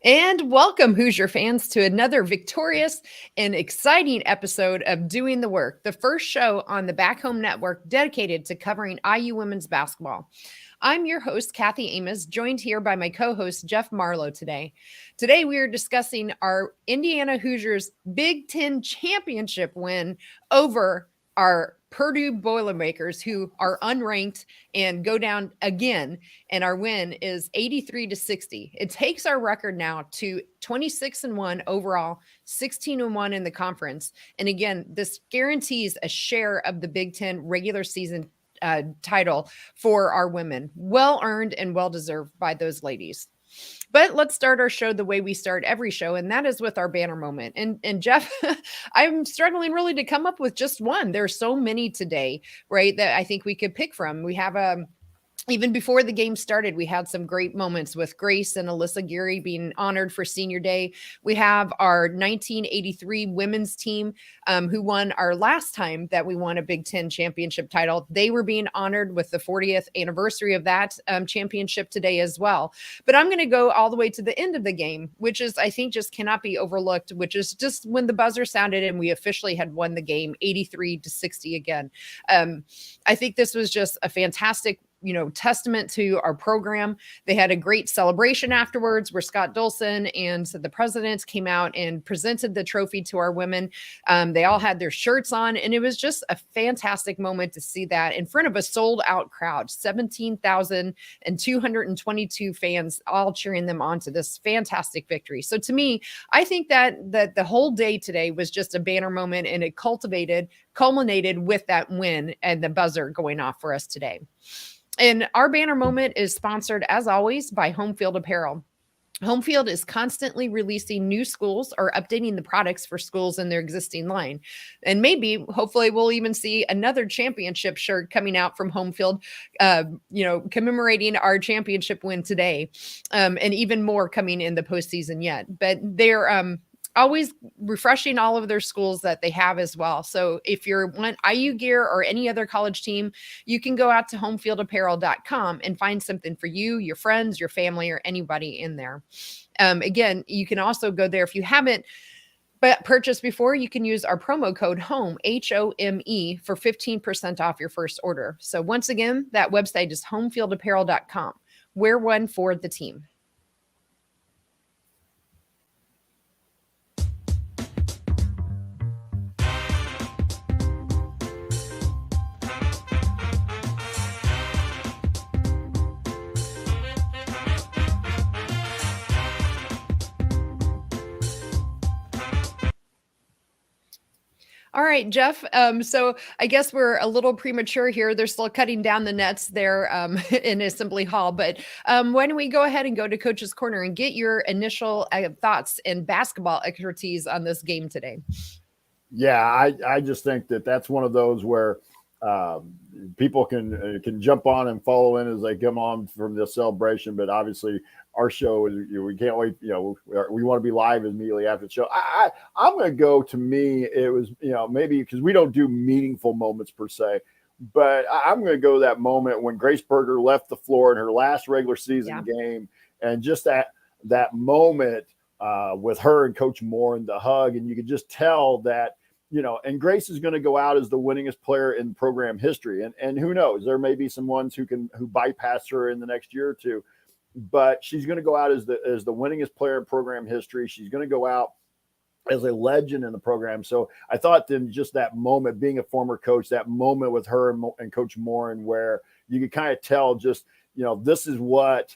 And welcome, Hoosier fans, to another victorious and exciting episode of Doing the Work, the first show on the Back Home Network dedicated to covering IU women's basketball. I'm your host, Kathy Amos, joined here by my co host, Jeff Marlow today. Today, we are discussing our Indiana Hoosiers Big Ten championship win over our Purdue Boilermakers, who are unranked and go down again. And our win is 83-60. It takes our record now to 26-1 overall, 16-1 in the conference. And again, this guarantees a share of the Big Ten regular season title for our women. Well earned and well deserved by those ladies. But let's start our show the way we start every show, and that is with our banner moment. And Jeff, I'm struggling really to come up with just one. There's so many today, right, that I think we could pick from. We have even before the game started, we had some great moments with Grace and Alyssa Geary being honored for Senior Day. We have our 1983 women's team who won our last time that we won a Big Ten championship title. They were being honored with the 40th anniversary of that championship today as well. But I'm going to go all the way to the end of the game, which is, I think, just cannot be overlooked, which is just when the buzzer sounded and we officially had won the game 83-60 again. I think this was just a fantastic testament to our program. They had a great celebration afterwards where Scott Dolson and the presidents came out and presented the trophy to our women. They all had their shirts on, and it was just a fantastic moment to see that in front of a sold out crowd, 17,222 fans all cheering them on to this fantastic victory. So to me, I think that the whole day today was just a banner moment, and it culminated with that win and the buzzer going off for us today. And our banner moment is sponsored, as always, by Home Field Apparel. Home Field is constantly releasing new schools or updating the products for schools in their existing line. And maybe, hopefully, we'll even see another championship shirt coming out from Home Field, commemorating our championship win today, and even more coming in the postseason yet. But they're always refreshing all of their schools that they have as well. So if you're want IU gear or any other college team, you can go out to homefieldapparel.com and find something for you, your friends, your family, or anybody in there. Again, you can also go there if you haven't purchased before. You can use our promo code HOME, HOME, for 15% off your first order. So once again, that website is homefieldapparel.com. Wear one for the team. All right, Jeff. So I guess we're a little premature here. They're still cutting down the nets there in Assembly Hall. But why don't we go ahead and go to Coach's Corner and get your initial thoughts and basketball expertise on this game today? Yeah, I just think that's one of those where people can jump on and follow in as they come on from the celebration. But obviously, our show is we can't wait. We want to be live immediately after the show. I'm going to go. To me, it was maybe because we don't do meaningful moments per se, but I'm going to go to that moment when Grace Berger left the floor in her last regular season game, and just that moment with her and Coach Moore and the hug, and you could just tell that. And Grace is going to go out as the winningest player in program history. And who knows, there may be some ones who bypass her in the next year or two, but she's going to go out as the winningest player in program history. She's going to go out as a legend in the program. So I thought then just that moment, being a former coach, that moment with her and Coach Morin, where you could kind of tell just, this is what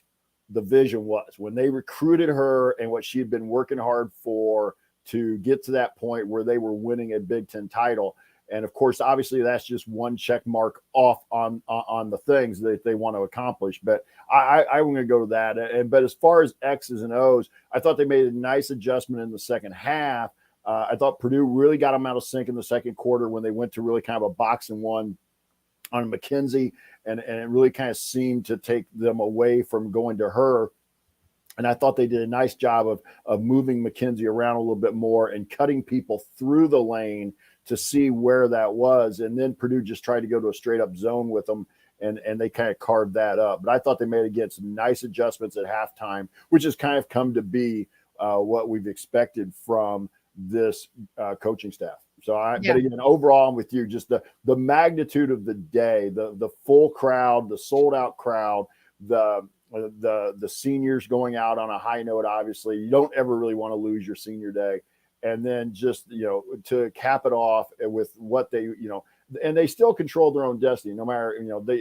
the vision was when they recruited her and what she had been working hard for to get to that point where they were winning a Big Ten title. And of course, obviously that's just one check mark off on the things that they want to accomplish. But I'm going to go to that. But as far as X's and O's, I thought they made a nice adjustment in the second half. I thought Purdue really got them out of sync in the second quarter when they went to really kind of a box and one on McKenzie. And it really kind of seemed to take them away from going to her. And I thought they did a nice job of moving McKenzie around a little bit more and cutting people through the lane to see where that was. And then Purdue just tried to go to a straight up zone with them and they kind of carved that up. But I thought they made, again, some nice adjustments at halftime, which has kind of come to be what we've expected from this coaching staff. So but again, overall, I'm with you. Just the magnitude of the day, the full crowd, the sold out crowd, the seniors going out on a high note. Obviously, you don't ever really want to lose your senior day, and then just to cap it off with what they and they still control their own destiny. No matter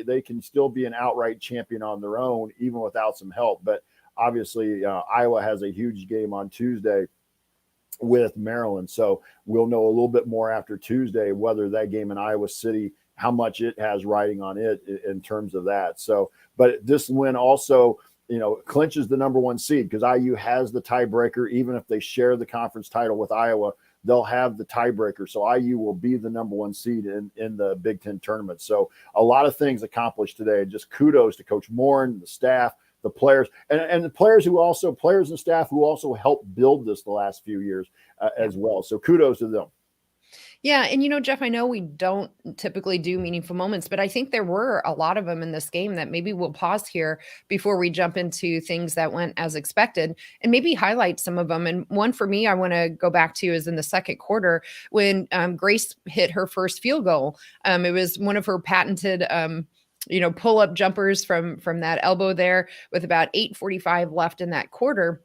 they can still be an outright champion on their own even without some help. But obviously, Iowa has a huge game on Tuesday with Maryland. So we'll know a little bit more after Tuesday whether that game in Iowa City, how much it has riding on it in terms of that. So, but this win also, clinches the number 1 seed because IU has the tiebreaker. Even if they share the conference title with Iowa, they'll have the tiebreaker. So IU will be the number 1 seed in the Big Ten tournament. So a lot of things accomplished today. Just kudos to Coach Morin, the staff, the players, and the players and staff who also helped build this the last few years as well. So kudos to them. Yeah. And, Jeff, I know we don't typically do meaningful moments, but I think there were a lot of them in this game that maybe we'll pause here before we jump into things that went as expected and maybe highlight some of them. And one for me, I want to go back to is in the second quarter when Grace hit her first field goal. It was one of her patented pull-up jumpers from that elbow there with about 8:45 left in that quarter.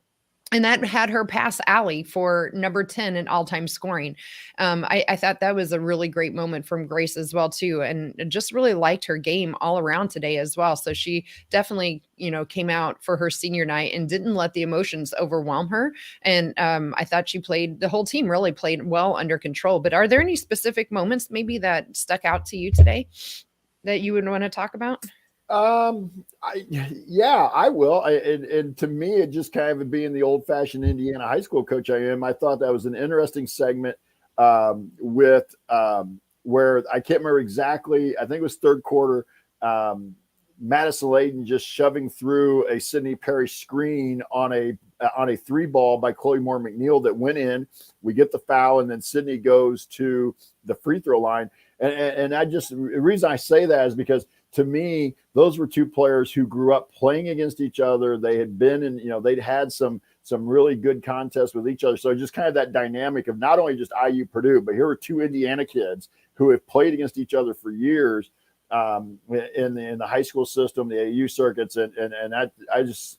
And that had her pass Allie for number 10 in all-time scoring. I thought that was a really great moment from Grace as well, too. And just really liked her game all around today as well. So she definitely, came out for her senior night and didn't let the emotions overwhelm her. And I thought the whole team really played well under control. But are there any specific moments maybe that stuck out to you today that you would want to talk about? I will. And to me, it just kind of being the old-fashioned Indiana high school coach I am, I thought that was an interesting segment with where I can't remember exactly. I think it was third quarter. Madison Layton just shoving through a Sydney Perry screen on a 3 ball by Chloe Moore McNeil that went in. We get the foul, and then Sydney goes to the free throw line. And the reason I say that is because to me, those were 2 players who grew up playing against each other. They had been in, they'd had some really good contests with each other. So just kind of that dynamic of not only just IU Purdue, but here are 2 Indiana kids who have played against each other for years in the high school system, the AU circuits. And that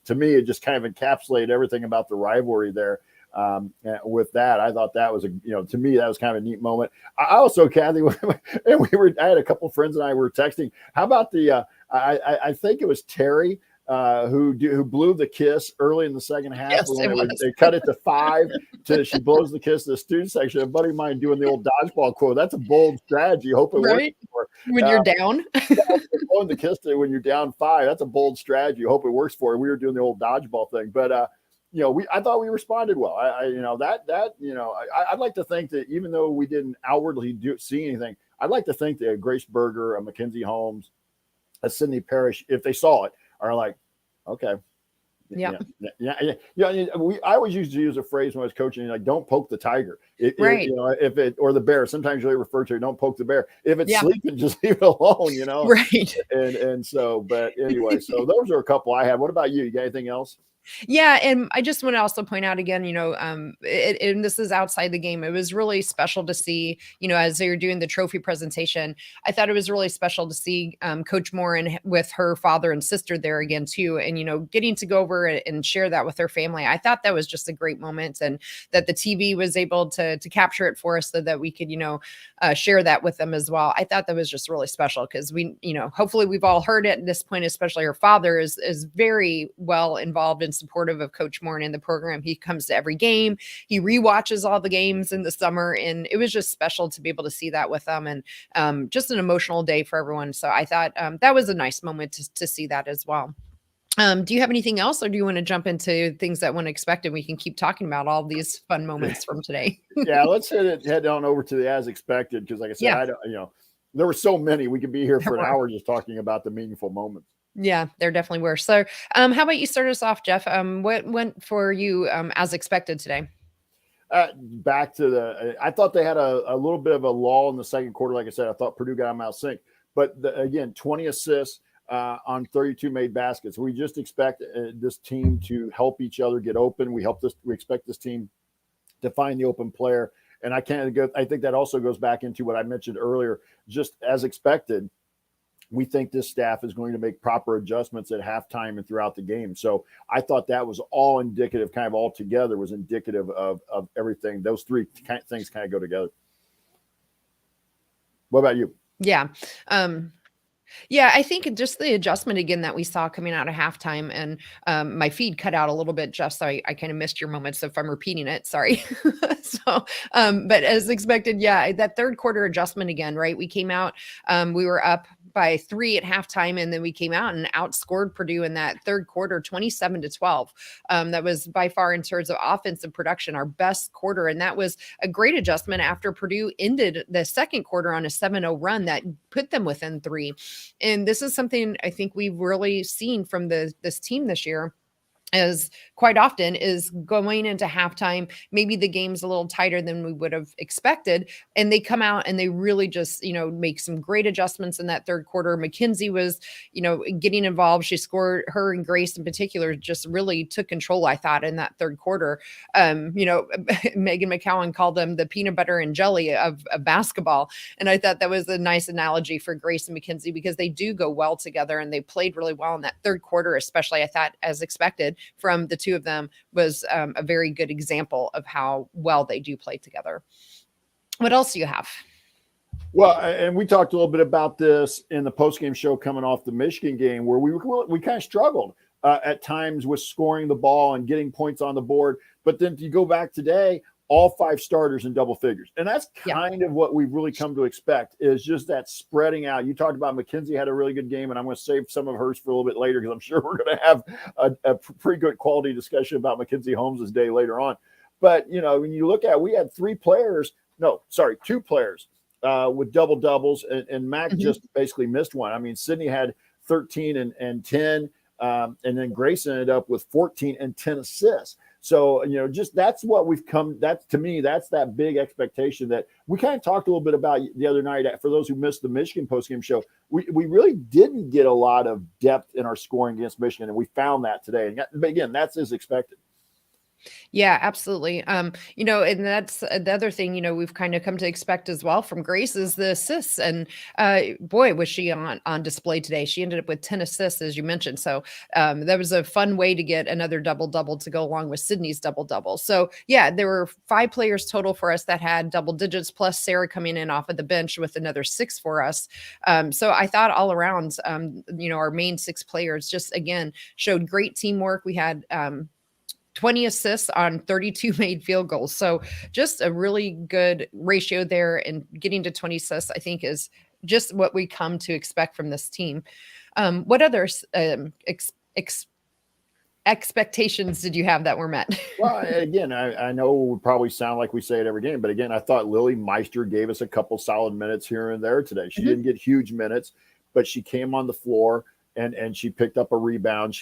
to me, it just kind of encapsulated everything about the rivalry there. With that, I thought that was to me, that was kind of a neat moment. I also, Kathy, and I had a couple of friends and I were texting. How about I think it was Terry who blew the kiss early in the second half. Yes, when they cut it to 5 she blows the kiss to the student section. A buddy of mine doing the old dodgeball quote. That's a bold strategy. Hope it works for when you're down. Blowing the kiss when you're down 5. That's a bold strategy. Hope it works for her. We were doing the old dodgeball thing, but I thought we responded well. I'd like to think that even though we didn't outwardly see anything, I'd like to think that Grace Berger, a Mackenzie Holmes, a Sydney Parrish, if they saw it, are like, okay. Yeah. I always used to use a phrase when I was coaching, like, don't poke the tiger. Right. If it, or the bear, sometimes you refer to it, don't poke the bear. If it's sleeping, just leave it alone, Right. And so, but anyway, so those are a couple I have. What about you? You got anything else? Yeah. And I just want to also point out again, and this is outside the game. It was really special to see, as they were doing the trophy presentation, I thought it was really special to see Coach Morin with her father and sister there again too. And, getting to go over and share that with her family. I thought that was just a great moment, and that the TV was able to capture it for us so that we could, share that with them as well. I thought that was just really special because we, hopefully we've all heard it at this point, especially her father is very well involved and supportive of Coach Morin in the program. He comes to every game. He rewatches all the games in the summer, and it was just special to be able to see that with them, and just an emotional day for everyone. So I thought that was a nice moment to see that as well. Do you have anything else, or do you want to jump into things that weren't expected? We can keep talking about all these fun moments from today. Yeah, let's head on over to the as expected, because like I said, I don't, there were so many. We could be here for an hour just talking about the meaningful moments. Yeah, there definitely were. So how about you start us off, Jeff? What went for you as expected today? Back to I thought they had a little bit of a lull in the second quarter. Like I said, I thought Purdue got them out of sync. But again, 20 assists. on 32 made baskets. We just expect this team to help each other get open. We expect this team to find the open player. And I think that also goes back into what I mentioned earlier. Just as expected, we think this staff is going to make proper adjustments at halftime and throughout the game. So I thought that was all indicative, kind of all together was indicative of everything. Those three things kind of go together. What about you? Yeah. Yeah, I think just the adjustment again that we saw coming out of halftime, and my feed cut out a little bit, Jeff, so I kind of missed your moment. So if I'm repeating it, sorry. But as expected, yeah, that third quarter adjustment again, right? We came out, we were up by 3 at halftime, and then we came out and outscored Purdue in that third quarter, 27-12. That was by far, in terms of offensive production, our best quarter, and that was a great adjustment after Purdue ended the second quarter on a 7-0 run that put them within 3. And this is something I think we've really seen from this team this year, as quite often is going into halftime, maybe the game's a little tighter than we would have expected, and they come out and they really just, make some great adjustments in that third quarter. Mackenzie was, getting involved. She scored, her and Grace in particular just really took control, I thought, in that third quarter. Megan McCowan called them the peanut butter and jelly of basketball. And I thought that was a nice analogy for Grace and Mackenzie, because they do go well together and they played really well in that third quarter, especially, I thought, as expected from the two of them, was a very good example of how well they do play together. What else do you have? Well, and we talked a little bit about this in the postgame show coming off the Michigan game, where we kind of struggled at times with scoring the ball and getting points on the board. But then if you go back today, all 5 starters in double figures. And that's kind of what we've really come to expect, is just that spreading out. You talked about Mackenzie had a really good game, and I'm going to save some of hers for a little bit later, because I'm sure we're going to have a pretty good quality discussion about Mackenzie Holmes' day later on. But, when you look at, we had 2 players with double doubles, and Mac just basically missed one. I mean, Sydney had 13 and 10, and then Grace ended up with 14 and 10 assists. So, just that's what we've come. To me, that's that big expectation that we kind of talked a little bit about the other night. For those who missed the Michigan postgame show, we really didn't get a lot of depth in our scoring against Michigan, and we found that today. But again, that's as expected. Yeah, absolutely. And that's the other thing, we've kind of come to expect as well from Grace, is the assists. And boy, was she on display today. She ended up with 10 assists, as you mentioned. So that was a fun way to get another double-double to go along with Sydney's double-double. So yeah, there were 5 players total for us that had double digits, plus Sarah coming in off of the bench with another 6 for us. So I thought all around, our main 6 players just, again, showed great teamwork. We had 20 assists on 32 made field goals. So just a really good ratio there, and getting to 20 assists, I think, is just what we come to expect from this team. What other expectations did you have that were met? Well, again, I know it would probably sound like we say it every game, but again, I thought Lily Meister gave us a couple solid minutes here and there today. She didn't get huge minutes, but she came on the floor and she picked up a rebound.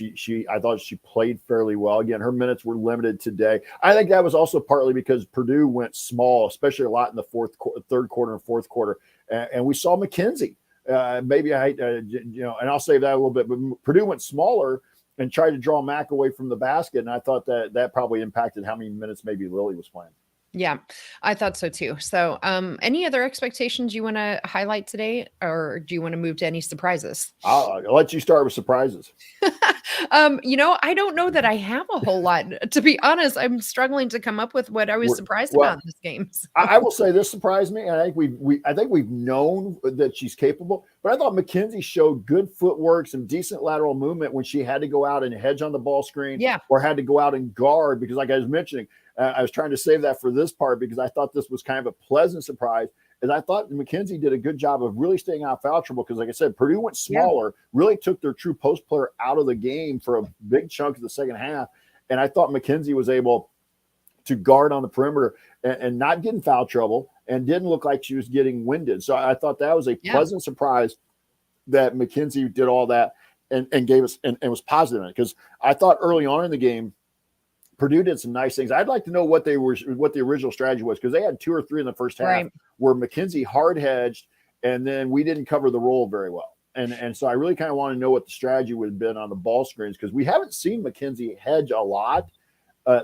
I thought she played fairly well. Again, her minutes were limited today. I think that was also partly because Purdue went small, especially a lot in the third quarter and fourth quarter. And we saw Mackenzie. Maybe and I'll save that a little bit, but Purdue went smaller and tried to draw Mac away from the basket. And I thought that probably impacted how many minutes maybe Lily was playing. Yeah, I thought so too. So any other expectations you want to highlight today, or do you want to move to any surprises? I'll let you start with surprises. I don't know that I have a whole lot. To be honest, I'm struggling to come up with what I was surprised about in this game. So. I will say this surprised me. I think we've known that she's capable, but I thought Mackenzie showed good footwork, some decent lateral movement when she had to go out and hedge on the ball screen, or had to go out and guard, because like I was mentioning, I was trying to save that for this part, because I thought this was kind of a pleasant surprise. And I thought Mackenzie did a good job of really staying out of foul trouble, because like I said, Purdue went smaller, really took their true post player out of the game for a big chunk of the second half. And I thought Mackenzie was able to guard on the perimeter and not get in foul trouble, and didn't look like she was getting winded. So I thought that was a pleasant surprise that Mackenzie did all that and gave us and was positive in it. Because I thought early on in the game, Purdue did some nice things. I'd like to know what the original strategy was, because they had 2 or 3 in the first half where Mackenzie hard hedged, and then we didn't cover the roll very well. And so I really kind of want to know what the strategy would have been on the ball screens, because we haven't seen Mackenzie hedge a lot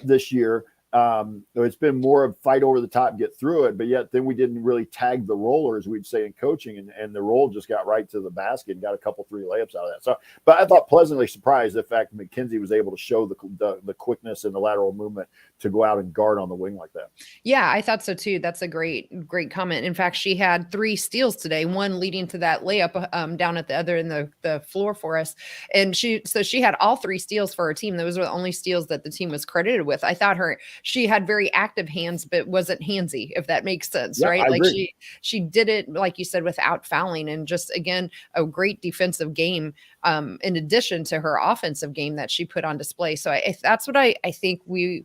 this year. It's been more of fight over the top, get through it, but yet then we didn't really tag the roller, as we'd say in coaching, and the roll just got right to the basket and got a couple 3 layups out of that. So, but I thought pleasantly surprised the fact that Mackenzie was able to show the quickness and the lateral movement to go out and guard on the wing like that. Yeah, I thought so too. That's a great comment. In fact, she had 3 steals today, one leading to that layup down at the other end of the floor for us. And she had all 3 steals for her team. Those were the only steals that the team was credited with. I thought she had very active hands, but wasn't handsy, if that makes sense, Yeah, right? I Like agree. she did it, like you said, without fouling, and just, again, a great defensive game in addition to her offensive game that she put on display. So that's what I think we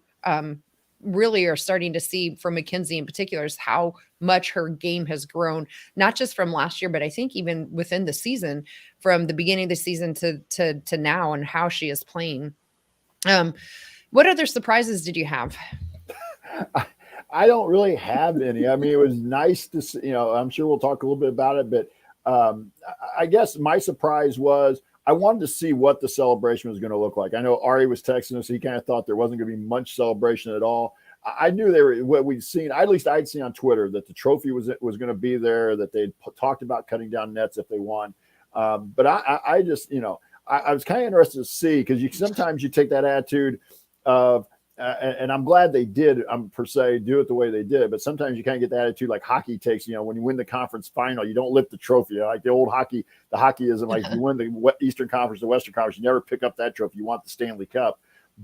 really are starting to see from Mackenzie in particular, is how much her game has grown, not just from last year, but I think even within the season, from the beginning of the season to now, and how she is playing. What other surprises did you have? I don't really have any. I mean, it was nice to see, I'm sure we'll talk a little bit about it, but I guess my surprise was I wanted to see what the celebration was going to look like. I know Ari was texting us. He kind of thought there wasn't going to be much celebration at all. I knew they were, what we'd seen, at least I'd seen on Twitter, that the trophy was going to be there, that they'd talked about cutting down nets if they won. But I just, I was kind of interested to see, because sometimes you take that attitude of, and I'm glad they did, per se, do it the way they did. But sometimes you kind of get the attitude like hockey takes, when you win the conference final, you don't lift the trophy. Like the old hockey, the hockeyism, like you win the Eastern Conference, the Western Conference, you never pick up that trophy. You want the Stanley Cup.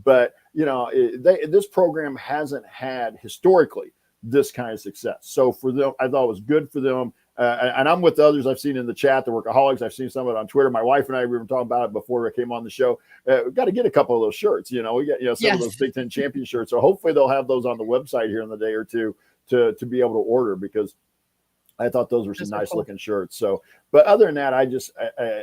But, this program hasn't had historically this kind of success. So for them, I thought it was good for them. And I'm with others I've seen in the chat, the workaholics. I've seen some of it on Twitter. My wife and I, we were talking about it before I came on the show. We've got to get a couple of those shirts. We got, some of those Big Ten champion shirts. So hopefully they'll have those on the website here in the day or two to be able to order, because I thought those were some nice looking shirts. So, but other than that, I just,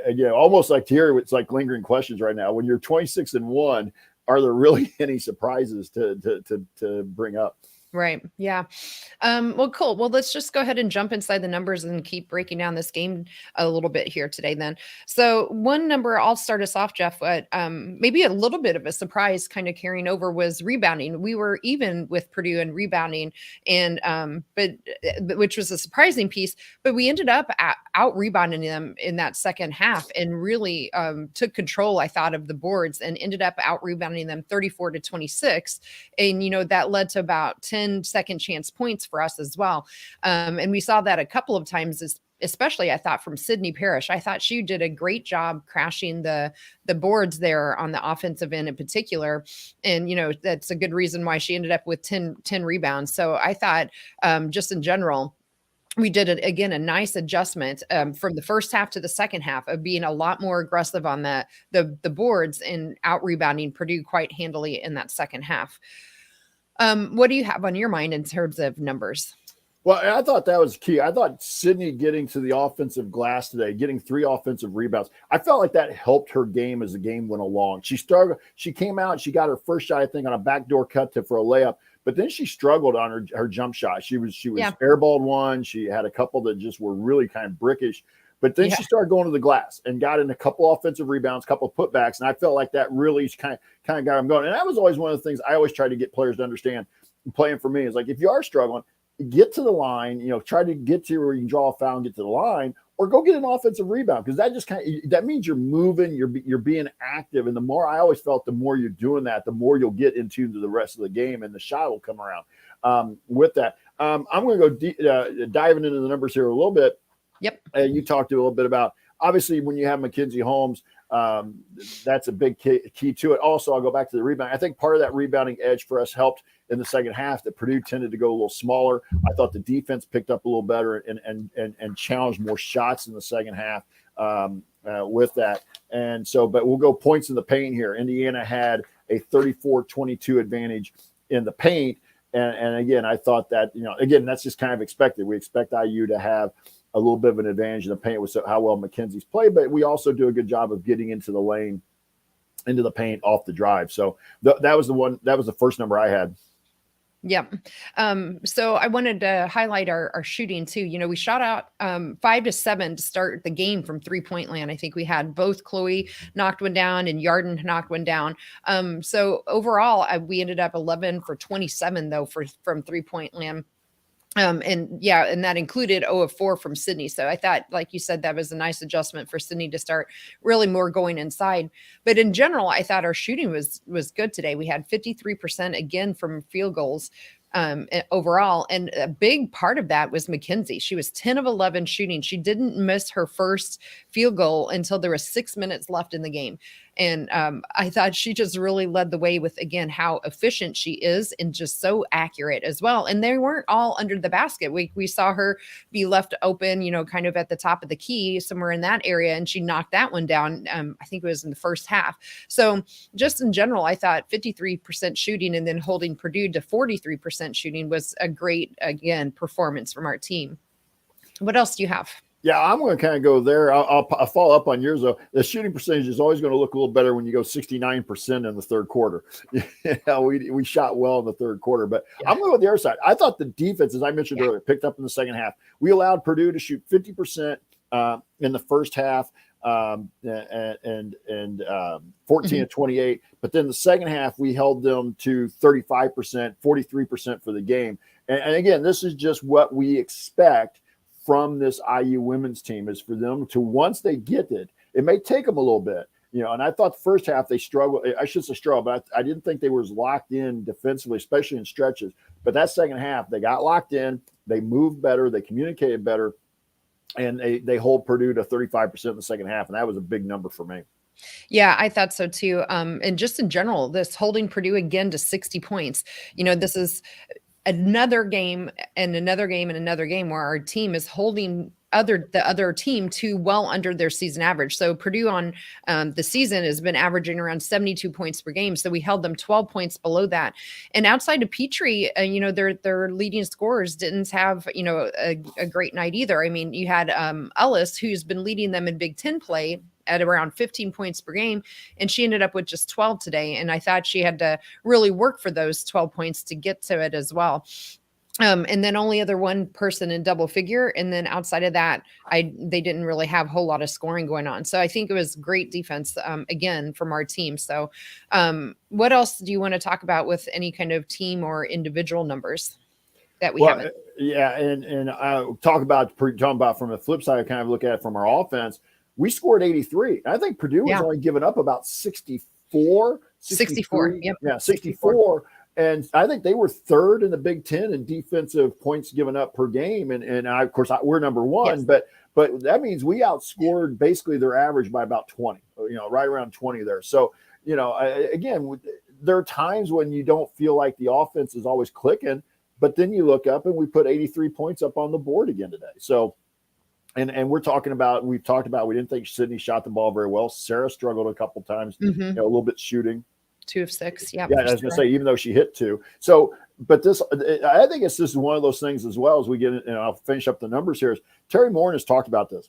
again, almost like here, it's like lingering questions right now. When you're 26-1, are there really any surprises to bring up? Right. Yeah. Well, cool. Well, let's just go ahead and jump inside the numbers and keep breaking down this game a little bit here today then. So one number, I'll start us off, Jeff, but maybe a little bit of a surprise kind of carrying over was rebounding. We were even with Purdue in rebounding, and but which was a surprising piece, but we ended up out rebounding them in that second half, and really took control, I thought, of the boards, and ended up out rebounding them 34-26. And, that led to about 10 second chance points for us as well. And we saw that a couple of times, especially I thought from Sydney Parrish. I thought she did a great job crashing the boards there on the offensive end in particular. And, that's a good reason why she ended up with 10 rebounds. So I thought just in general, we did again a nice adjustment from the first half to the second half of being a lot more aggressive on the boards and out rebounding Purdue quite handily in that second half. What do you have on your mind in terms of numbers? Well, I thought that was key. I thought Sydney getting to the offensive glass today, getting 3 offensive rebounds, I felt like that helped her game as the game went along. She came out, she got her first shot, I think, on a backdoor cut for a layup, but then she struggled on her jump shot. She was airballed one. She had a couple that just were really kind of brickish. But then she started going to the glass and got in a couple offensive rebounds, couple of putbacks, and I felt like that really kind of got them going. And that was always one of the things I always try to get players to understand playing for me is like, if you are struggling, get to the line, try to get to where you can draw a foul and get to the line, or go get an offensive rebound, because that just that means you're moving, you're being active. And the more, I always felt, the more you're doing that, the more you'll get into the rest of the game, and the shot will come around. With that, I'm going to go diving into the numbers here a little bit. Yep. You talked a little bit about, obviously, when you have Mackenzie Holmes, that's a big key to it. Also, I'll go back to the rebound. I think part of that rebounding edge for us helped in the second half that Purdue tended to go a little smaller. I thought the defense picked up a little better and challenged more shots in the second half with that. And so, but we'll go points in the paint here. Indiana had a 34-22 advantage in the paint. And again, I thought that, again, that's just kind of expected. We expect IU to have a little bit of an advantage in the paint with how well Mackenzie's played, but we also do a good job of getting into the lane, into the paint off the drive. So that was the first number I had. Yep. So I wanted to highlight our shooting too. We shot out 5-7 to start the game from 3-point land. I think we had both Chloe knocked one down and Yarden knocked one down. So overall, we ended up 11 for 27 though from 3-point land. And that included 0 of 4 from Sydney. So I thought, like you said, that was a nice adjustment for Sydney to start really more going inside. But in general, I thought our shooting was good today. We had 53% again from field goals overall. And a big part of that was Mackenzie. She was 10 of 11 shooting. She didn't miss her first field goal until there was 6 minutes left in the game. And I thought she just really led the way with, again, how efficient she is and just so accurate as well. And they weren't all under the basket. We saw her be left open, kind of at the top of the key, somewhere in that area. And she knocked that one down. I think it was in the first half. So just in general, I thought 53% shooting and then holding Purdue to 43% shooting was a great, again, performance from our team. What else do you have? Yeah, I'm going to kind of go there. I'll follow up on yours, though. The shooting percentage is always going to look a little better when you go 69% in the third quarter. We shot well in the third quarter, but I'm going to go with the other side. I thought the defense, as I mentioned earlier, picked up in the second half. We allowed Purdue to shoot 50% in the first half and 14 to 28. But then the second half, we held them to 35%, 43% for the game. And again, this is just what we expect from this IU women's team, is for them to, once they get it, it may take them a little bit, and I thought the first half they struggled. I shouldn't say struggle, but I didn't think they were as locked in defensively, especially in stretches. But that second half, they got locked in, they moved better, they communicated better, and they hold Purdue to 35% in the second half. And that was a big number for me. Yeah, I thought so too. And just in general, this holding Purdue again to 60 points, this is another game and another game and another game where our team is holding the other team to well under their season average. So Purdue on the season has been averaging around 72 points per game. So we held them 12 points below that. And outside of Petrie, their leading scorers didn't have, a great night either. I mean, you had Ellis, who's been leading them in Big Ten play at around 15 points per game. And she ended up with just 12 today. And I thought she had to really work for those 12 points to get to it as well. And then only other one person in double figure. And then outside of that, they didn't really have a whole lot of scoring going on. So I think it was great defense, again, from our team. So what else do you want to talk about with any kind of team or individual numbers that we haven't? Yeah. And I talking about from the flip side, I kind of look at it from our offense. We scored 83. I think Purdue was only giving up about 64. 64. Yep. Yeah, 64. And I think they were third in the Big Ten in defensive points given up per game. And of course, we're number one. Yes. But that means we outscored basically their average by about 20, right around 20 there. So, again, there are times when you don't feel like the offense is always clicking, but then you look up and we put 83 points up on the board again today. So, and we've talked about, we didn't think Sydney shot the ball very well. Sarah struggled a couple times, a little bit shooting. 2 of 6. Yeah. Yeah. I was going to say, even though she hit 2. So, but I think it's just one of those things as well as we get, and I'll finish up the numbers here. Is Terry Moore has talked about this.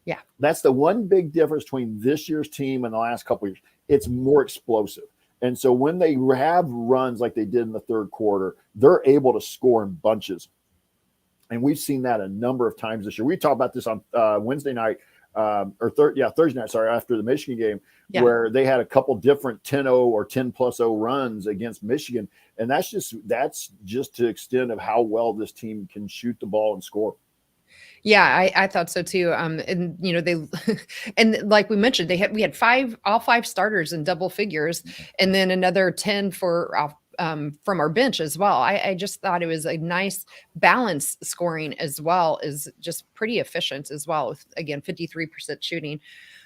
Yeah. That's the one big difference between this year's team and the last couple of years. It's more explosive. And so when they have runs like they did in the third quarter, they're able to score in bunches. And we've seen that a number of times this year. We talked about this on Wednesday night, Thursday night, after the Michigan game, where they had a couple different 10-0 or 10+0 runs against Michigan. And that's just to the extent of how well this team can shoot the ball and score. Yeah, I thought so too. And they, and like we mentioned, we had all five starters in double figures, and then another 10 from our bench as well. I just thought it was a nice balance scoring as well as just pretty efficient as well with, again, 53% shooting.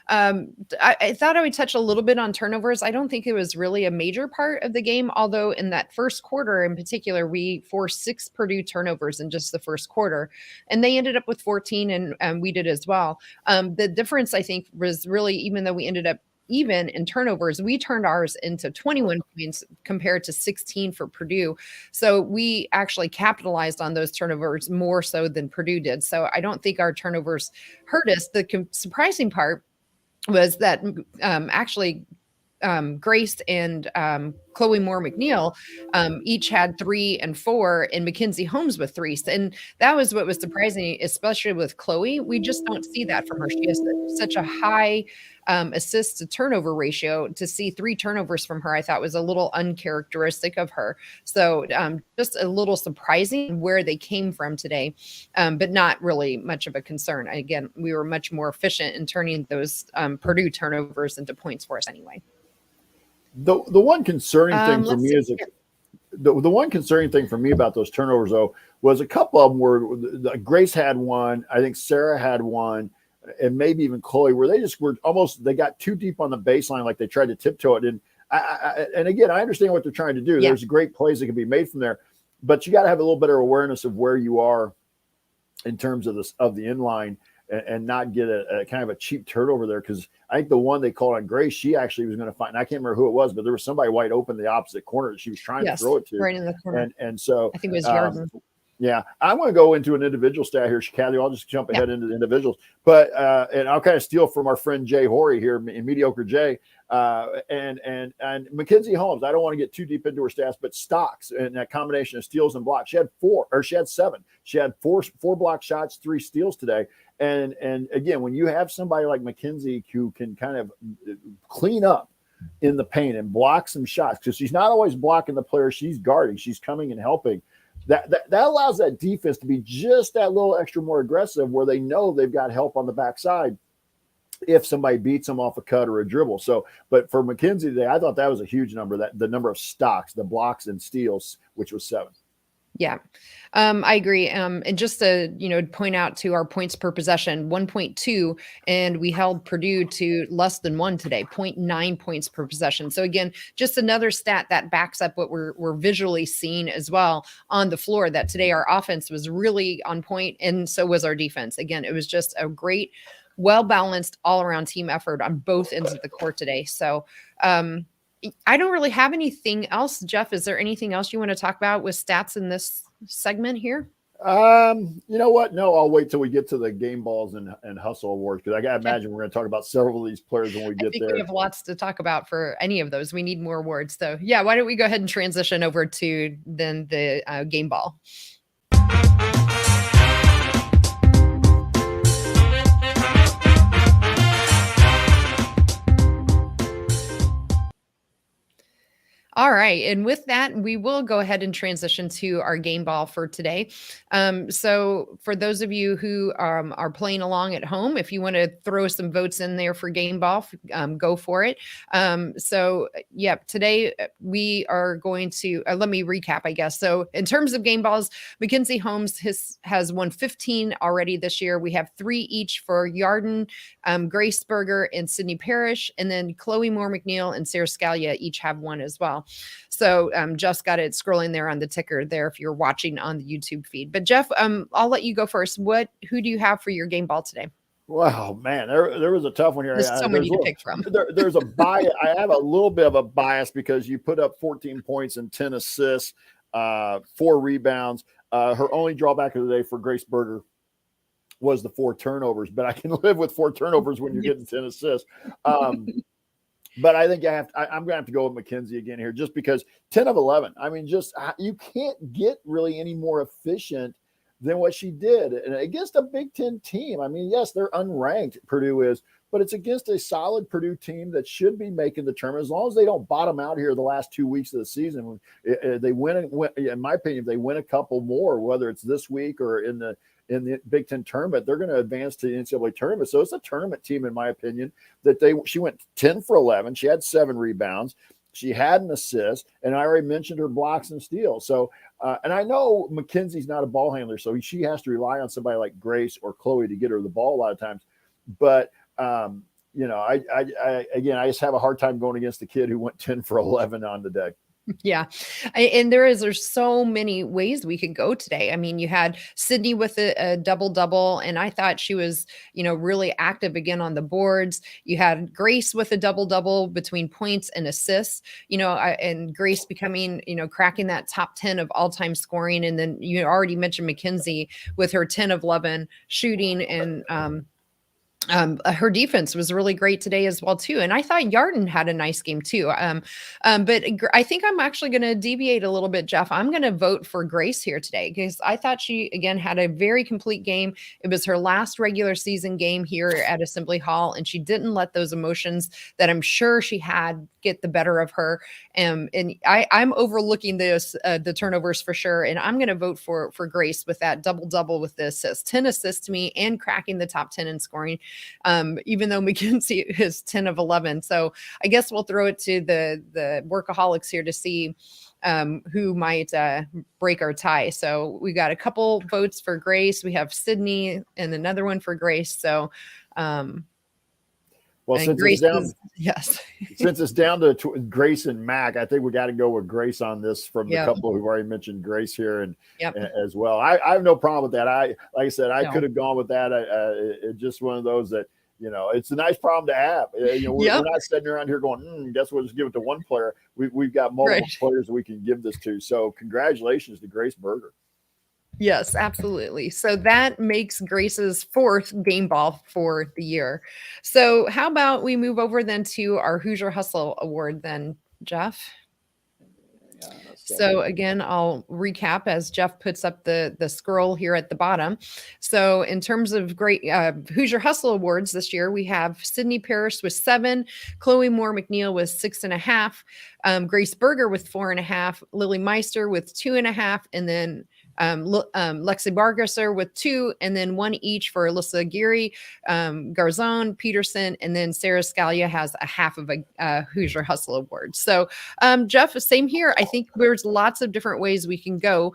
I thought I would touch a little bit on turnovers. I don't think it was really a major part of the game, although in that first quarter in particular, we forced 6 Purdue turnovers in just the first quarter, and they ended up with 14 and we did as well. The difference, I think, was really, even though we ended up even in turnovers, we turned ours into 21 points compared to 16 for Purdue. So we actually capitalized on those turnovers more so than Purdue did. So I don't think our turnovers hurt us. The surprising part was that Grace and Chloe Moore McNeil each had 3 and 4, and Mackenzie Holmes with 3. And that was what was surprising, especially with Chloe. We just don't see that from her. She has such a high assist to turnover ratio. To see 3 turnovers from her, I thought was a little uncharacteristic of her. So just a little surprising where they came from today, but not really much of a concern. Again, we were much more efficient in turning those Purdue turnovers into points for us anyway. The one concerning thing for me is the one concerning thing for me about those turnovers, though, was a couple of them were Grace had one, I think Sarah had one, and maybe even Chloe, where they just were almost, they got too deep on the baseline, like they tried to tiptoe it. And again, I understand what they're trying to do. Yeah. There's great plays that can be made from there, but you got to have a little better awareness of where you are in terms of the inline, and not get a kind of a cheap turnover there. Because I think the one they called on Grace, she actually was going to find, and I can't remember who it was, but there was somebody wide open the opposite corner that she was trying to throw it to. Right in the corner. And so I think it was Yarden. Yeah, I'm going to go into an individual stat here, Kathy. I'll just jump ahead into the individuals. But and I'll kind of steal from our friend Jay Horry here in Mediocre Jay. And Mackenzie Holmes, I don't want to get too deep into her stats, but stocks and that combination of steals and blocks. She had 7. She had four block shots, 3 steals today. And again, when you have somebody like Mackenzie who can kind of clean up in the paint and block some shots, because she's not always blocking the player she's guarding, she's coming and helping. That allows that defense to be just that little extra more aggressive, where they know they've got help on the backside if somebody beats them off a cut or a dribble. So, but for Mackenzie today, I thought that was a huge number, that the number of stocks, the blocks and steals, which was 7. Yeah, I agree. And just to, point out to our points per possession, 1.2, and we held Purdue to less than 1 today, 0.9 points per possession. So again, just another stat that backs up what we're visually seeing as well on the floor, that today our offense was really on point, and so was our defense. Again, it was just a great, well-balanced all-around team effort on both ends of the court today. So, I don't really have anything else. Jeff, is there anything else you want to talk about with stats in this segment here? You know what? No, I'll wait till we get to the game balls and hustle awards, because I got to imagine we're going to talk about several of these players when we get there. We have lots to talk about for any of those. We need more awards. So yeah, why don't we go ahead and transition over to then the game ball. All right. And with that, we will go ahead and transition to our game ball for today. So for those of you who are playing along at home, if you want to throw some votes in there for game ball, go for it. Today we are going to, let me recap, I guess. So in terms of game balls, Mackenzie Holmes has won 15 already this year. We have 3 each for Yarden, Grace Berger, and Sydney Parrish. And then Chloe Moore McNeil and Sarah Scalia each have 1 as well. So just got it scrolling there on the ticker there if you're watching on the YouTube feed. But Jeff, I'll let you go first. Who do you have for your game ball today? Wow, man, there was a tough one here. There's so many to pick from. There's a bias. I have a little bit of a bias because you put up 14 points and 10 assists, 4 rebounds. Her only drawback of the day for Grace Berger was the 4 turnovers, but I can live with 4 turnovers when you're getting 10 assists. But I think I'm going to have to go with Mackenzie again here, just because 10 of 11. I mean, you can't get really any more efficient than what she did. And against a Big Ten team, I mean, yes, they're unranked, Purdue is, but it's against a solid Purdue team that should be making the tournament. As long as they don't bottom out here the last 2 weeks of the season, they win, in my opinion, if they win a couple more, whether it's this week or in the Big Ten tournament, they're going to advance to the NCAA tournament. So it's a tournament team, in my opinion, that she went 10 for 11. She had 7 rebounds. She had an assist, and I already mentioned her blocks and steals. So, and I know Mackenzie's not a ball handler, so she has to rely on somebody like Grace or Chloe to get her the ball a lot of times. But, I just have a hard time going against the kid who went 10 for 11 on the day. Yeah. And there's so many ways we could go today. I mean, you had Sydney with a double-double, and I thought she was, really active again on the boards. You had Grace with a double-double between points and assists, and Grace becoming, cracking that top 10 of all-time scoring. And then you already mentioned Mackenzie with her 10 of 11 shooting and Her defense was really great today as well too, and I thought Yarden had a nice game too. But I think I'm actually going to deviate a little bit, Jeff. I'm going to vote for Grace here today because I thought she again had a very complete game. It was her last regular season game here at Assembly Hall, and she didn't let those emotions that I'm sure she had get the better of her. And I'm overlooking the turnovers for sure, and I'm going to vote for Grace with that double with the assists, 10 assists to me, and cracking the top 10 in scoring. Even though McKenzie is 10 of 11. So I guess we'll throw it to the workaholics here to see who might break our tie. So we got a couple votes for Grace. We have Sydney and another one for Grace. So well, since Grace yes, since it's down to Grace and Mac, I think we got to go with Grace on this from the couple who've already mentioned Grace here and as well. I have no problem with that. Like I said, I could have gone with that. It's just one of those that, it's a nice problem to have. We're not sitting around here going, guess we'll just give it to one player. We've got multiple players that we can give this to. So congratulations to Grace Berger. Yes, absolutely. So that makes Grace's 4th game ball for the year. So how about we move over then to our Hoosier Hustle Award then, Jeff? So again, I'll recap as Jeff puts up the scroll here at the bottom. So in terms of great Hoosier Hustle Awards this year, we have Sydney Parrish with 7, Chloe Moore McNeil with 6.5, Grace Berger with 4.5, Lily Meister with 2.5, and then Lexi Bargesser with 2, and then 1 each for Alyssa Geary, Garzon, Peterson, and then Sarah Scalia has a half of a Hoosier Hustle Award. So Jeff, same here. I think there's lots of different ways we can go.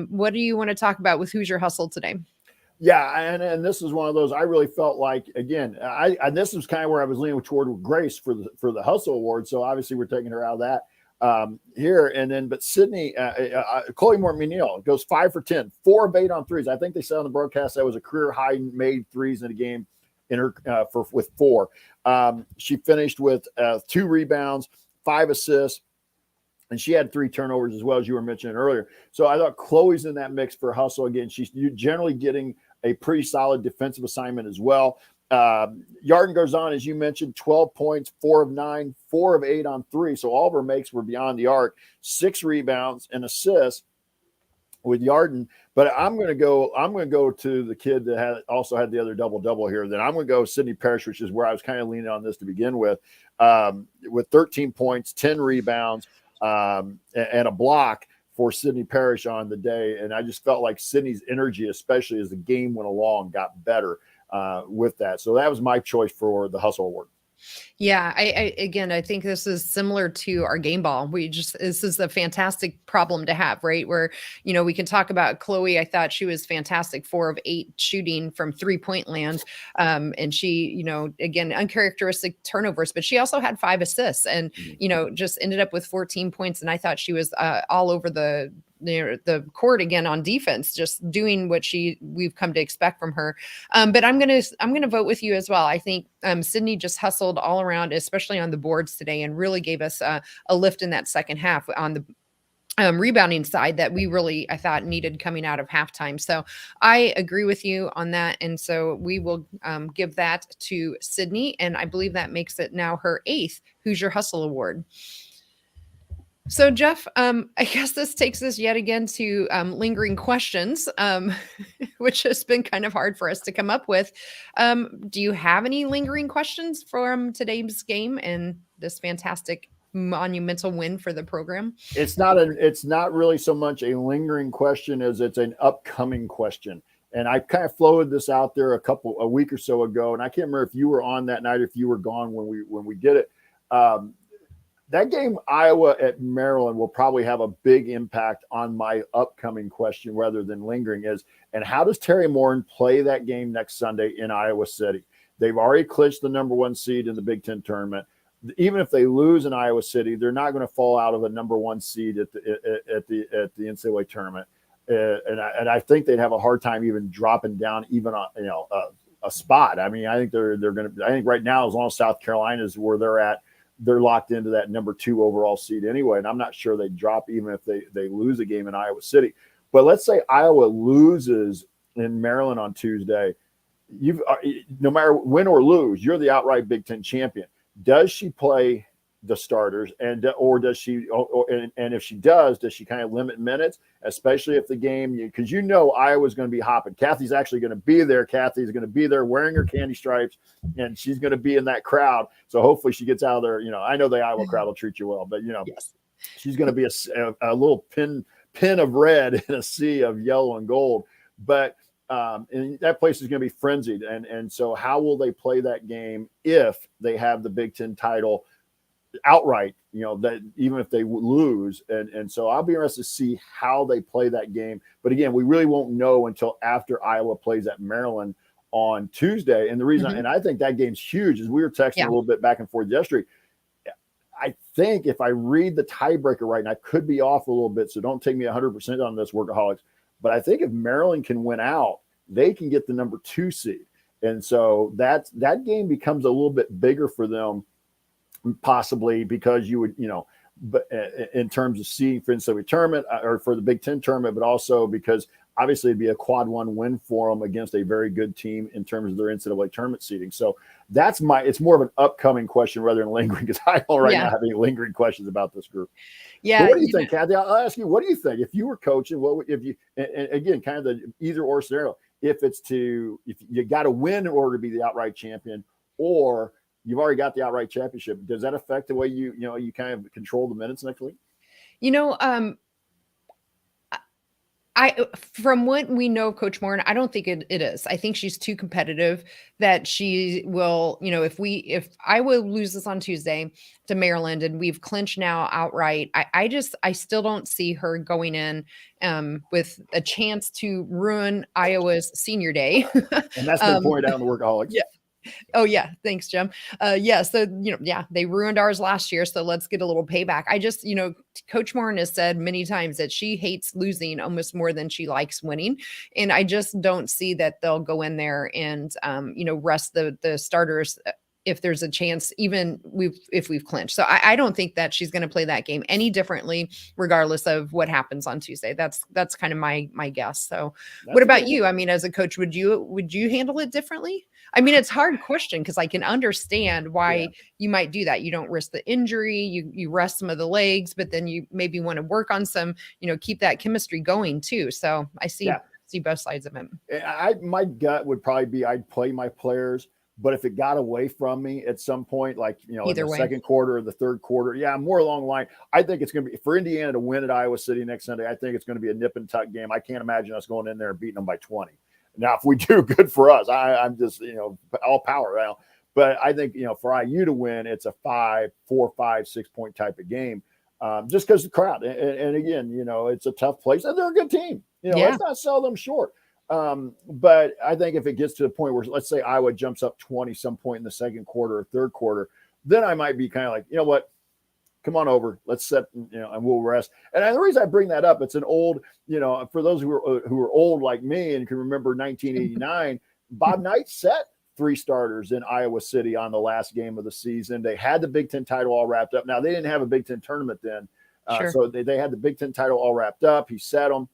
What do you want to talk about with Hoosier Hustle today? Yeah, and this is one of those I really felt like, again, I this was kind of where I was leaning toward Grace for the Hustle Award. So obviously we're taking her out of that here. And then, but Sydney, Chloe Moore McNeil goes 5 for 10, 4 of 8 on threes. I think they said on the broadcast that was a career high made threes in a game in her with 4. She finished with 2 rebounds, 5 assists, and she had 3 turnovers as well, as you were mentioning earlier. So I thought Chloe's in that mix for Hustle. Again, she's generally getting a pretty solid defensive assignment as well. Yarden Garzon, as you mentioned, 12 points, 4 of 9, 4 of 8 on 3. So all of her makes were beyond the arc, 6 rebounds and assists with Yarden. But I'm going to go to the kid that also had the other double here. Then I'm going to go Sydney Parrish, which is where I was kind of leaning on this to begin with 13 points, 10 rebounds, and a block for Sydney Parrish on the day. And I just felt like Sydney's energy, especially as the game went along, got better with that. So that was my choice for the Hustle Award. Yeah, I think this is similar to our game ball. This is a fantastic problem to have, right? Where, we can talk about Chloe. I thought she was fantastic, 4 of 8 shooting from 3-point land. And she, again, uncharacteristic turnovers, but she also had 5 assists and, just ended up with 14 points. And I thought she was all over the court again on defense, just doing what we've come to expect from her. But I'm gonna vote with you as well. I think Sydney just hustled all around, especially on the boards today, and really gave us a lift in that second half on the rebounding side that I thought needed coming out of halftime. So I agree with you on that. And so we will give that to Sydney. And I believe that makes it now her 8th Hoosier Hustle Award. So Jeff, I guess this takes us yet again to lingering questions, which has been kind of hard for us to come up with. Do you have any lingering questions from today's game and this fantastic monumental win for the program? It's not really so much a lingering question as it's an upcoming question. And I kind of floated this out there a week or so ago, and I can't remember if you were on that night, if you were gone when we did it. That game, Iowa at Maryland, will probably have a big impact on my upcoming question rather than lingering and how does Terry Morin play that game next Sunday in Iowa City? They've already clinched the number 1 seed in the Big Ten tournament. Even if they lose in Iowa City, they're not going to fall out of a number 1 seed at the NCAA tournament. And I think they'd have a hard time even dropping down even a spot. I mean, I think they're going to. I think right now, as long as South Carolina is where they're at, they're locked into that number 2 overall seed anyway. And I'm not sure they drop even if they lose a game in Iowa City. But let's say Iowa loses in Maryland on Tuesday. no matter win or lose, you're the outright Big Ten champion. Does she play the starters, or does she? And if she does she kind of limit minutes, especially if the game? Because Iowa's going to be hopping. Kathy's actually going to be there. Kathy's going to be there wearing her candy stripes, and she's going to be in that crowd. So hopefully she gets out of there. I know the Iowa crowd will treat you well, but yes. She's going to be a little pin of red in a sea of yellow and gold. But and that place is going to be frenzied. And so how will they play that game if they have the Big Ten title outright, that even if they lose? And so I'll be interested to see how they play that game. But again, we really won't know until after Iowa plays at Maryland on Tuesday. And the reason, and I think that game's huge, is we were texting a little bit back and forth yesterday. I think if I read the tiebreaker right, and I could be off a little bit, so don't take me 100% on this, workaholics, but I think if Maryland can win out, they can get the number 2 seed. And so that game becomes a little bit bigger for them, possibly because you would, but in terms of seeding for NCAA tournament or for the Big Ten tournament, but also because obviously it'd be a quad 1 win for them against a very good team in terms of their NCAA tournament seeding. So it's more of an upcoming question rather than lingering, because I don't now have any lingering questions about this group. Yeah. But what do you think, Kathy? I'll ask you, what do you think if you were coaching? If you, and again, kind of the either or scenario, if you got to win in order to be the outright champion, or you've already got the outright championship, does that affect the way you kind of control the minutes next week? From what we know of Coach Moore, I don't think it is. I think she's too competitive that she will, if Iowa loses on Tuesday to Maryland and we've clinched now outright, I still don't see her going in with a chance to ruin Iowa's senior day. And that's been pointed out in the Workaholics. Yeah. Oh yeah. Thanks, Jim. So, they ruined ours last year. So let's get a little payback. I just, Coach Moore has said many times that she hates losing almost more than she likes winning. And I just don't see that they'll go in there and, rest the starters if there's a chance, even if we've clinched. So I don't think that she's going to play that game any differently, regardless of what happens on Tuesday. That's kind of my guess. So what about you? I mean, as a coach, would you handle it differently? I mean, it's a hard question because I can understand why you might do that. You don't risk the injury, you rest some of the legs, but then you maybe want to work on some, keep that chemistry going too. So I see both sides of it. My gut would probably be I'd play my players, but if it got away from me at some point, like, in the second quarter or the third quarter, more along the line, I think it's going to be for Indiana to win at Iowa City next Sunday. I think it's going to be a nip and tuck game. I can't imagine us going in there and beating them by 20. Now, if we do, good for us. I'm just, all power right now. But I think, for IU to win, it's a 4, 5, 6 point type of game, just because the crowd. And again, it's a tough place, and they're a good team. Let's not sell them short. But I think if it gets to the point where, let's say Iowa jumps up 20 some point in the second quarter or third quarter, then I might be kind of like, you know what? Come on over. Let's set, and we'll rest. And the reason I bring that up, it's an old, for those who are old like me and can remember 1989, Bob Knight set 3 starters in Iowa City on the last game of the season. They had the Big Ten title all wrapped up. Now, they didn't have a Big Ten tournament then. So they had the Big Ten title all wrapped up. He set them,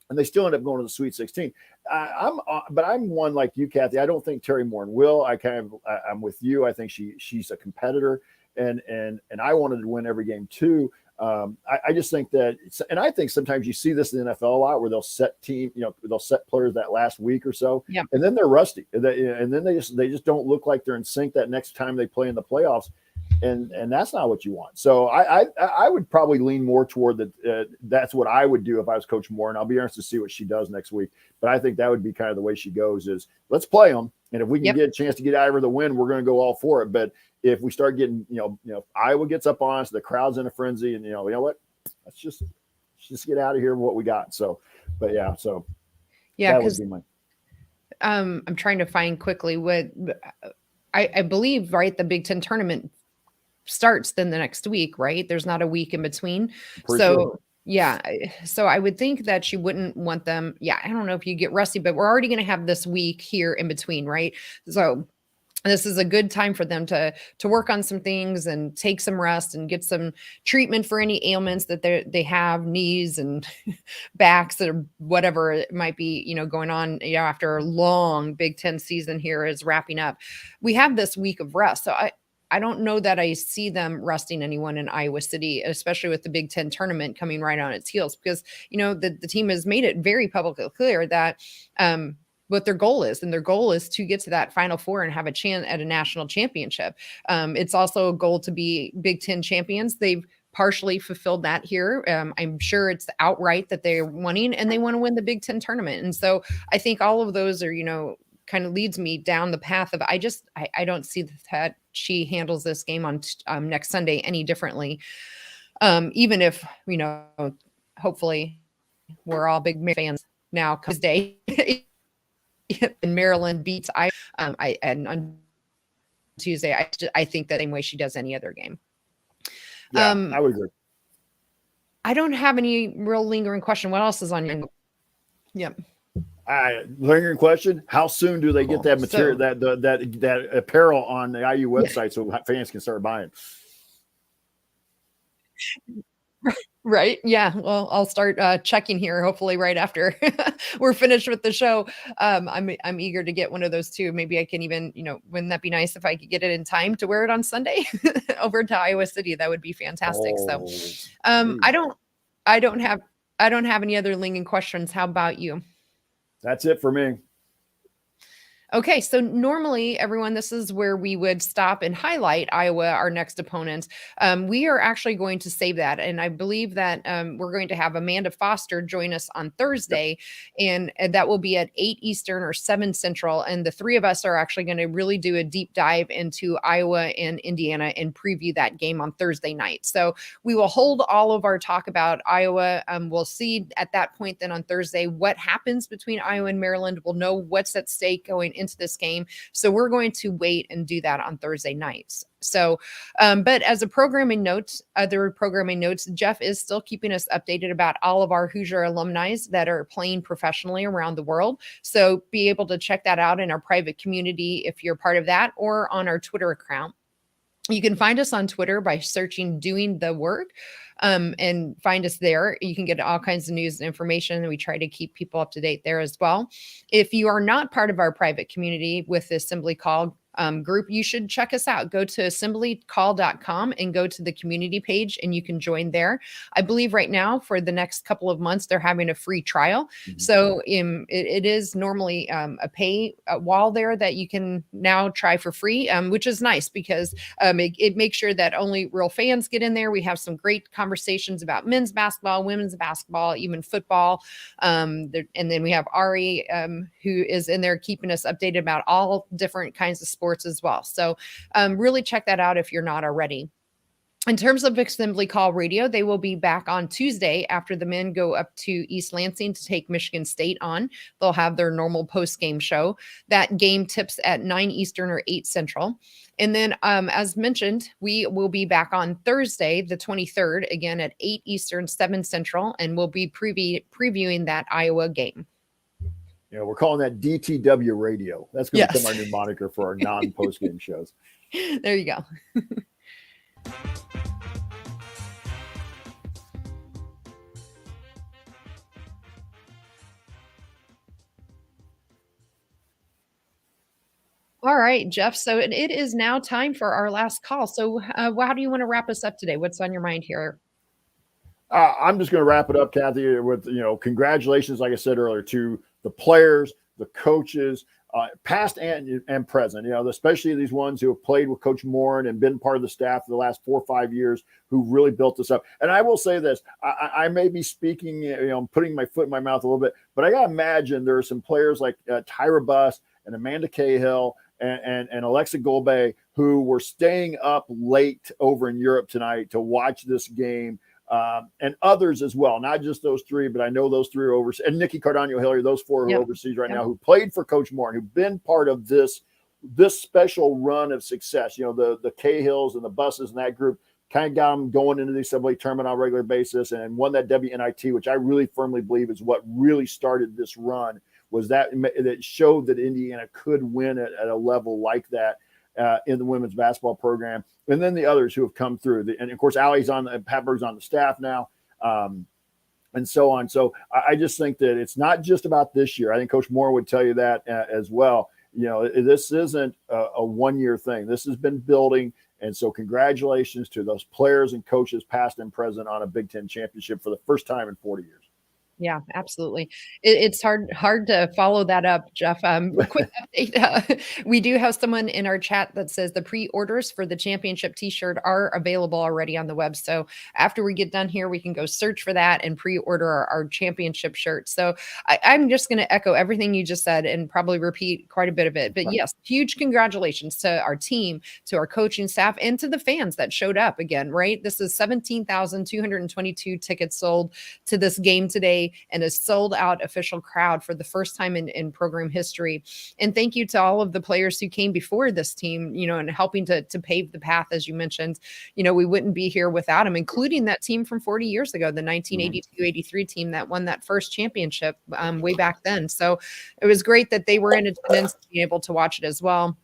and they still end up going to the Sweet 16. But I'm one like you, Kathy. I don't think Terry Morin will. I'm with you. I think she's a competitor. And I wanted to win every game too. I just think that, and I think sometimes you see this in the NFL a lot where they'll set they'll set players that last week or so, and then they're rusty, and then they just don't look like they're in sync that next time they play in the playoffs, and that's not what you want. So I would probably lean more toward that's what I would do if I was Coach Moore, and I'll be interested to see what she does next week. But I think that would be kind of the way she goes: is let's play them, and if we can get a chance to get Iowa the win, we're going to go all for it. But if we start getting, Iowa gets up on us, the crowd's in a frenzy, and you know what, let's just get out of here with what we got. So, but because I'm trying to find quickly what I believe, right? The Big Ten tournament starts then the next week, right? There's not a week in between. So I would think that she wouldn't want them. I don't know if you get rusty, but we're already going to have this week here in between, right? So this is a good time for them to work on some things and take some rest and get some treatment for any ailments that they have, knees and backs or whatever it might be, going on, after a long Big Ten season here is wrapping up. We have this week of rest. So I don't know that I see them resting anyone in Iowa City, especially with the Big Ten tournament coming right on its heels, because, the team has made it very publicly clear that, what their goal is. And their goal is to get to that Final Four and have a chance at a national championship. It's also a goal to be Big Ten champions. They've partially fulfilled that here. I'm sure it's outright that they're wanting, and they want to win the Big Ten tournament. And so I think all of those are, kind of leads me down the path of, I don't see that she handles this game on next Sunday any differently. Even if, hopefully we're all big fans now this day. And Maryland beats and on Tuesday, I think the same way she does any other game. Yeah, I would agree. I don't have any real lingering question. What else is on your? Yep. Lingering question: how soon do they get that material, that apparel on the IU website, so fans can start buying? Right. Yeah. Well, I'll start checking here, hopefully right after we're finished with the show. I'm eager to get one of those too. Maybe I can even, wouldn't that be nice if I could get it in time to wear it on Sunday over to Iowa City? That would be fantastic. I don't have any other lingering questions. How about you? That's it for me. Okay, so normally, everyone, this is where we would stop and highlight Iowa, our next opponent. We are actually going to save that, and I believe that we're going to have Amanda Foster join us on Thursday, and that will be at 8 Eastern or 7 Central, and the three of us are actually going to really do a deep dive into Iowa and Indiana and preview that game on Thursday night. So we will hold all of our talk about Iowa. We'll see at that point then on Thursday what happens between Iowa and Maryland. We'll know what's at stake going into this game. So we're going to wait and do that on Thursday nights. So, but as a programming note, other programming notes, Jeff is still keeping us updated about all of our Hoosier alumni that are playing professionally around the world. So be able to check that out in our private community if you're part of that, or on our Twitter account. You can find us on Twitter by searching Doing the Work, and find us there. You can get all kinds of news and information, and we try to keep people up to date there as well. If you are not part of our private community with the Assembly Call group, you should check us out. Go to assemblycall.com and go to the community page, and you can join there. I believe right now for the next couple of months, they're having a free trial. Mm-hmm. So it is normally a pay wall there that you can now try for free, which is nice because it makes sure that only real fans get in there. We have some great conversations about men's basketball, women's basketball, even football. And then we have Ari, who is in there keeping us updated about all different kinds of sports as well. So really check that out if you're not already. In terms of Assembly Call Radio, they will be back on Tuesday after the men go up to East Lansing to take Michigan State on. They'll have their normal post-game show. That game tips at 9 Eastern or 8 Central. And then, as mentioned, we will be back on Thursday, the 23rd, again at 8 Eastern, 7 Central, and we'll be previewing that Iowa game. We're calling that DTW radio. That's going to become our new moniker for our non-post-game shows. There you go. All right, Jeff. So it is now time for our last call. So how do you want to wrap us up today? What's on your mind here? I'm just going to wrap it up, Kathy, with, congratulations, like I said earlier, to the players, the coaches, past and present, especially these ones who have played with Coach Morin and been part of the staff for the last 4 or 5 years, who really built this up. And I will say this, I may be speaking, putting my foot in my mouth a little bit, but I got to imagine there are some players like Tyra Buss and Amanda Cahill and Alexa Golbe who were staying up late over in Europe tonight to watch this game. And others as well, not just those three, but I know those three are overseas. And Nikki Cardano-Hillary, those four who are overseas right now, who played for Coach Morin, who've been part of this special run of success. The Cahills and the Busses and that group kind of got them going into the Assembly tournament on a regular basis and won that WNIT, which I really firmly believe is what really started this run, was that showed that Indiana could win at a level like that. in the women's basketball program, and then the others who have come through. And of course, Pat Berg's on the staff now. And so on. So I just think that it's not just about this year. I think Coach Moore would tell you that as well. This isn't a one-year thing. This has been building. And so congratulations to those players and coaches, past and present, on a Big Ten championship for the first time in 40 years. Yeah, absolutely. It's hard to follow that up, Jeff. Quick update. We do have someone in our chat that says the pre-orders for the championship t-shirt are available already on the web. So after we get done here, we can go search for that and pre-order our championship shirt. So I'm just going to echo everything you just said and probably repeat quite a bit of it. But yes, huge congratulations to our team, to our coaching staff, and to the fans that showed up again, right? This is 17,222 tickets sold to this game today, and a sold out official crowd for the first time in program history. And thank you to all of the players who came before this team, and helping to pave the path, as you mentioned. We wouldn't be here without them, including that team from 40 years ago, the 1982-83 team that won that first championship way back then. So it was great that they were in attendance to be able to watch it as well.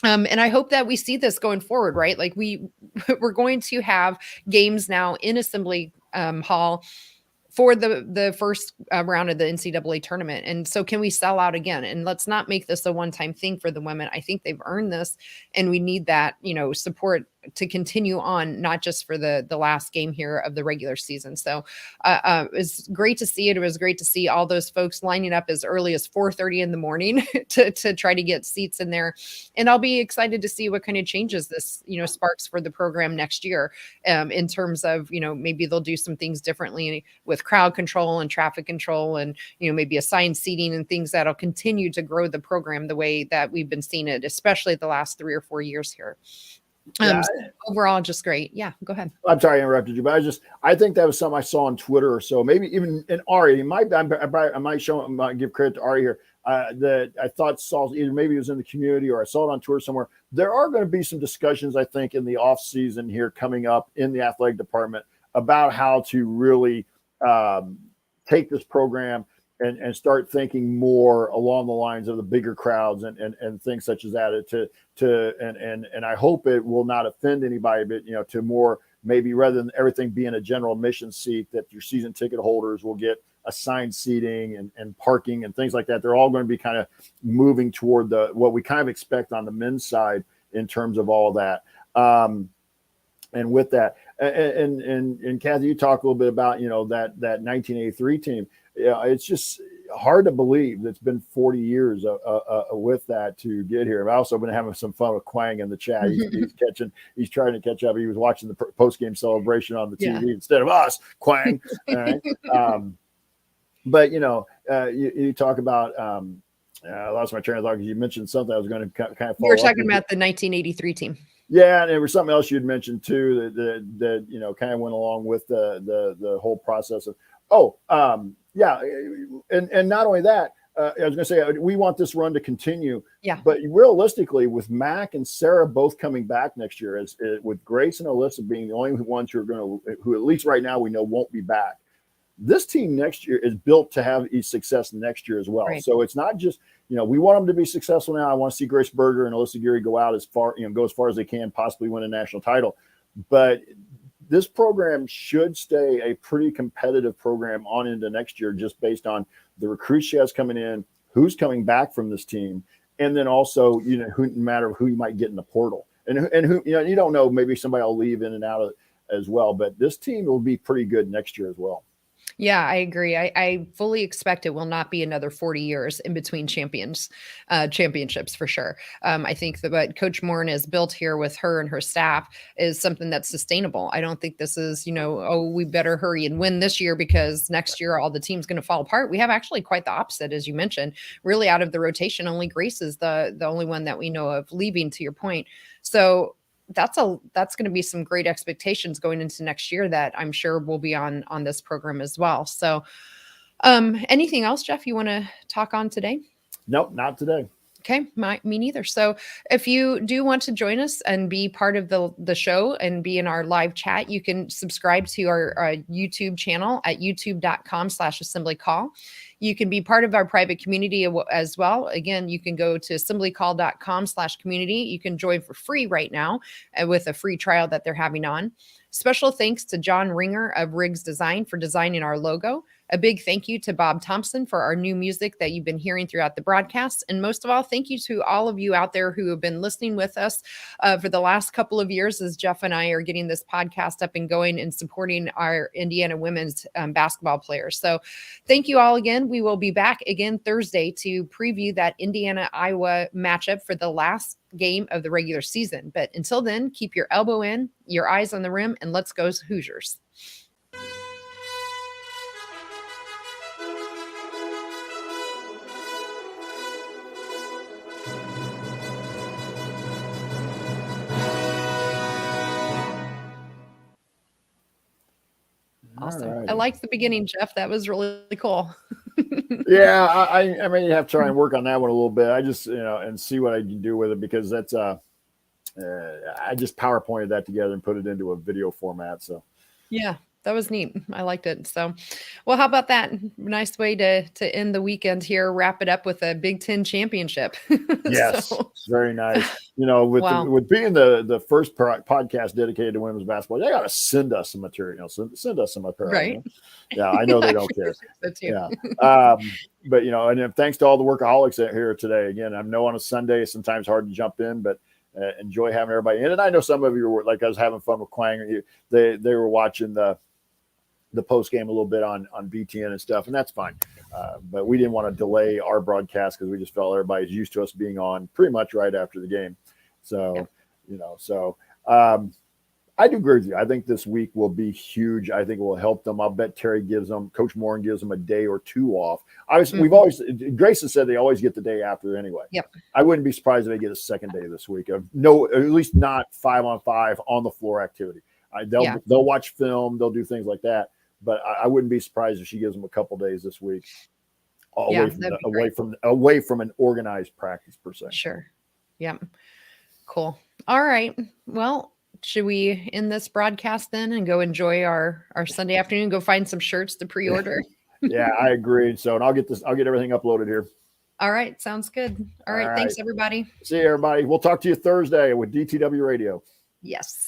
And I hope that we see this going forward, right? Like we're going to have games now in Assembly Hall for the first round of the NCAA tournament. And so can we sell out again? And let's not make this a one-time thing for the women. I think they've earned this, and we need that, support to continue on, not just for the last game here of the regular season. So it was great to see it. It was great to see all those folks lining up as early as 4:30 in the morning to try to get seats in there. And I'll be excited to see what kind of changes this, sparks for the program next year, in terms of, maybe they'll do some things differently with crowd control and traffic control, and, maybe assigned seating and things that'll continue to grow the program the way that we've been seeing it, especially the last 3 or 4 years here. So overall, just great. Yeah, go ahead. I'm sorry I interrupted you, but I think that was something I saw on Twitter or so, maybe even in Ari. I might give credit to Ari here. That I thought saw either maybe it was in the community or I saw it on Twitter somewhere. There are going to be some discussions, I think, in the off season here coming up in the athletic department about how to really take this program and start thinking more along the lines of the bigger crowds and things such as that and I hope it will not offend anybody, but to more maybe rather than everything being a general admission seat, that your season ticket holders will get assigned seating and parking and things like that. They're all going to be kind of moving toward what we kind of expect on the men's side in terms of all that. And with that, and Kathy, you talk a little bit about, that 1983 team. Yeah, it's just hard to believe that it's been 40 years with that to get here. I've also been having some fun with Quang in the chat. He's trying to catch up. He was watching the post-game celebration on the TV instead of us, Quang. All right. But, you talk about I lost my train of thought because you mentioned something I was going to kind of follow up. You were talking about the 1983 team. Yeah, and there was something else you'd mentioned too that kind of went along with the whole process of and not only that, I was going to say we want this run to continue. Yeah. But realistically, with Mac and Sarah both coming back next year, with Grace and Alyssa being the only ones who at least right now we know won't be back, this team next year is built to have success next year as well. Right. So it's not just, we want them to be successful now. I want to see Grace Berger and Alyssa Geary go out go as far as they can, possibly win a national title. But this program should stay a pretty competitive program on into next year, just based on the recruits she has coming in, who's coming back from this team, and then also, no matter who you might get in the portal, and who, you don't know, maybe somebody will leave in and out of as well. But this team will be pretty good next year as well. Yeah, I agree. I fully expect it will not be another 40 years in between championships for sure. I think that what Coach Morin has built here with her and her staff is something that's sustainable. I don't think this is, we better hurry and win this year because next year all the team's going to fall apart. We have actually quite the opposite, as you mentioned. Really, out of the rotation, only Grace is the only one that we know of leaving, to your point. So that's going to be some great expectations going into next year that I'm sure will be on this program as well. So anything else, Jeff, you want to talk on today? Nope, not today. Okay, me neither. So if you do want to join us and be part of the show and be in our live chat, you can subscribe to our YouTube channel at youtube.com/assembly call. You can be part of our private community as well. Again, you can go to assemblycall.com/community. You can join for free right now with a free trial that they're having on. Special thanks to John Ringer of Riggs Design for designing our logo. A big thank you to Bob Thompson for our new music that you've been hearing throughout the broadcast. And most of all, thank you to all of you out there who have been listening with us for the last couple of years as Jeff and I are getting this podcast up and going and supporting our Indiana women's basketball players. So thank you all again. We will be back again Thursday to preview that Indiana-Iowa matchup for the last game of the regular season. But until then, keep your elbow in, your eyes on the rim, and let's go Hoosiers. Awesome. I liked the beginning, Jeff. That was really cool. Yeah, I may have to try and work on that one a little bit. I just, and see what I can do with it, because that's I just PowerPointed that together and put it into a video format. So yeah, that was neat. I liked it. So, well, how about that? Nice way to end the weekend here. Wrap it up with a Big Ten championship. Yes, very nice. With being the first podcast dedicated to women's basketball, they got to send us some material. Send us some material. Right. Yeah, I know they don't care. Yeah. But and thanks to all the workaholics out here today. Again, I know on a Sunday it's sometimes hard to jump in, but enjoy having everybody in. And I know some of you were like, I was having fun with Quang. They were watching the post game a little bit on BTN and stuff, and that's fine. But we didn't want to delay our broadcast because we just felt everybody's used to us being on pretty much right after the game. So, I do agree with you. I think this week will be huge. I think it will help them. I'll bet Coach Morin gives them a day or two off. We've always, Grayson said they always get the day after anyway. Yep. I wouldn't be surprised if they get a second day this week of at least not 5-on-5 on the floor activity. They'll watch film. They'll do things like that. But I wouldn't be surprised if she gives them a couple days this week away from an organized practice per se. Sure. Yeah. Cool. All right. Well, should we end this broadcast then and go enjoy our Sunday afternoon? Go find some shirts to pre-order. Yeah, I agree. So, and I'll get everything uploaded here. All right. Sounds good. All right. Thanks, everybody. See you, everybody. We'll talk to you Thursday with DTW Radio. Yes.